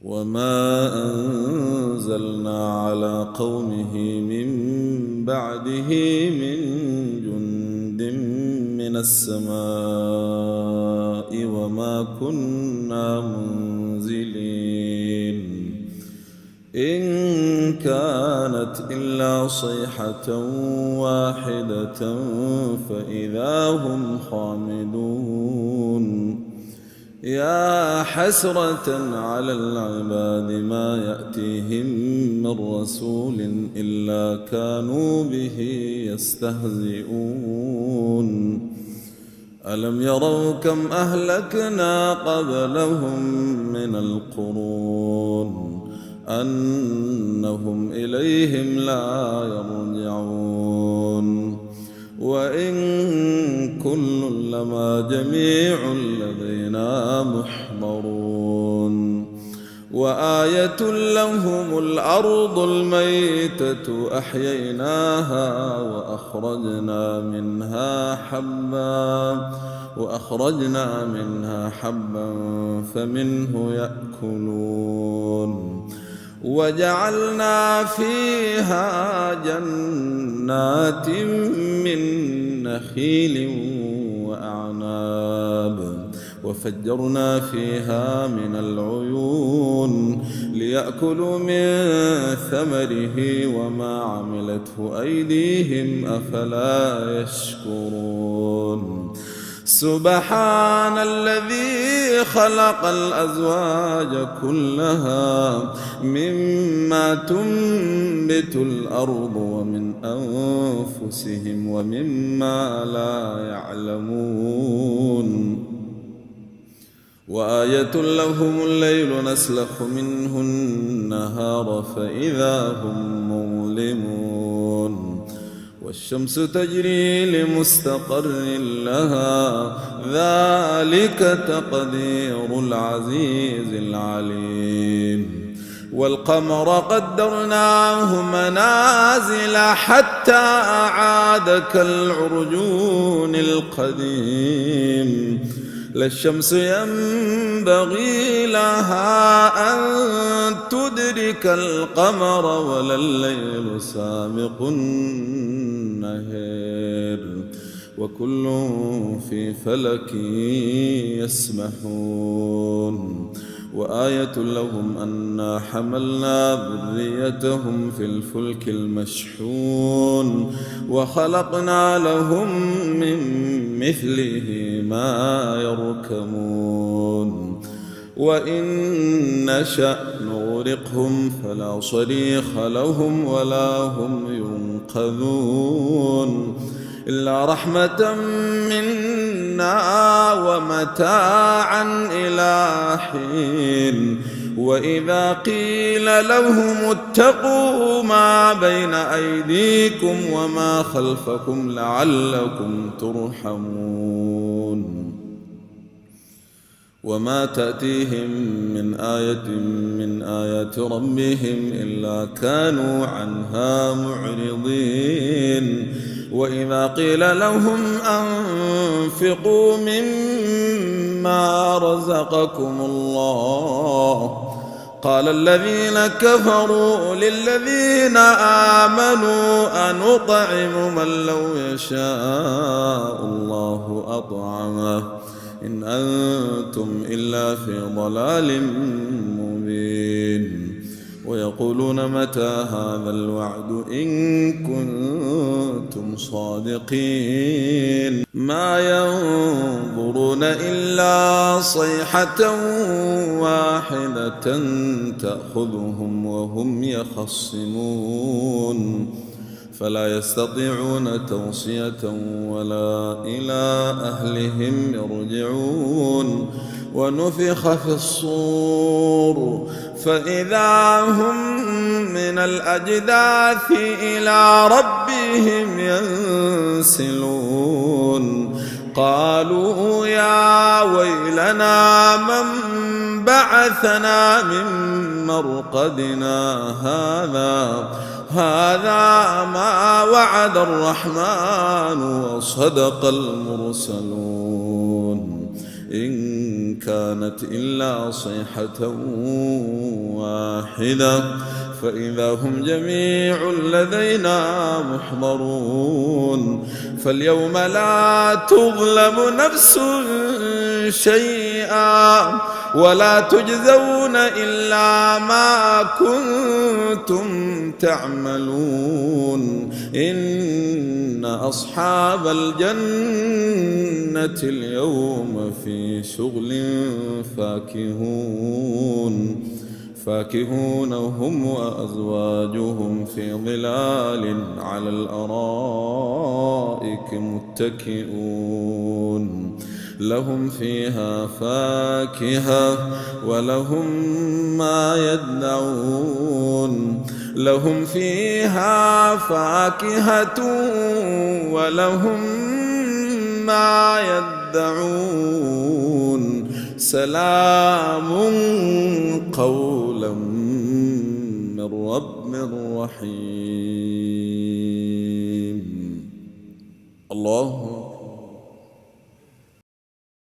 وما أنزلنا على قومه من بعده من جند من السماء وما كنا منزلين إن كانت إلا صيحة واحدة فإذا هم خامدون يا حسرة على العباد ما يأتيهم من رسول إلا كانوا به يستهزئون ألم يروا كم أهلكنا قبلهم من القرون أنهم إليهم لا يرجعون وإن كل لما جميع لدينا محضرون وآية لهم الأرض الميتة أحييناها وأخرجنا منها حبا فمنه يأكلون وجعلنا فيها جنات من نخيل وأعناب وفجرنا فيها من العيون ليأكلوا من ثمره وما عملته أيديهم أفلا يشكرون سبحان الذي خلق الأزواج كلها مما تنبت الأرض ومن أنفسهم ومما لا يعلمون وآية لهم الليل نسلخ منه النهار فإذا هم مظلمون والشمس تجري لمستقر لها ذلك تقدير العزيز العليم والقمر قدرناه منازل حتى عاد كالعرجون القديم لا الشمس ينبغي لها أن تدرك القمر ولا الليل سابق النهار وكل في فلك يسبحون وآية لهم أنا حملنا ذريتهم في الفلك المشحون وخلقنا لهم من مثله ما يركبون وإن نشأ نغرقهم فلا صريخ لهم ولا هم ينقذون إلا رحمة منا ومتاعا إلى حين وإذا قيل لهم اتقوا ما بين أيديكم وما خلفكم لعلكم ترحمون وما تأتيهم من آية من آيات ربهم إلا كانوا عنها معرضين وإذا قيل لهم أنفقوا مما رزقكم الله قال الذين كفروا للذين آمنوا أنطعم من لو يشاء الله أطعمه إن أنتم إلا في ضلال مبين ويقولون متى هذا الوعد إن كنتم صادقين ما ينظرون إلا صيحة واحدة تأخذهم وهم يخصمون فلا يستطيعون توصية ولا إلى أهلهم يرجعون ونفخ في الصور فإذا هم من الأجداث إلى ربهم ينسلون قالوا يا ويلنا من بعثنا من مرقدنا هذا ما وعد الرحمن وصدق المرسلون إن كانت إلا صيحة واحدة فإذا هم جميع لدينا محضرون فاليوم لا تظلم نفس شيئا ولا تجزون إلا ما كنتم تعملون إن أصحاب الجنة اليوم في شغل فاكهون هم وأزواجهم في ظلال على الأرائك متكئون لهم فيها فاكهة ولهم ما يدعون لهم فيها فاكهة ولهم ما يدعون سلام قولا من رب رحيم. الله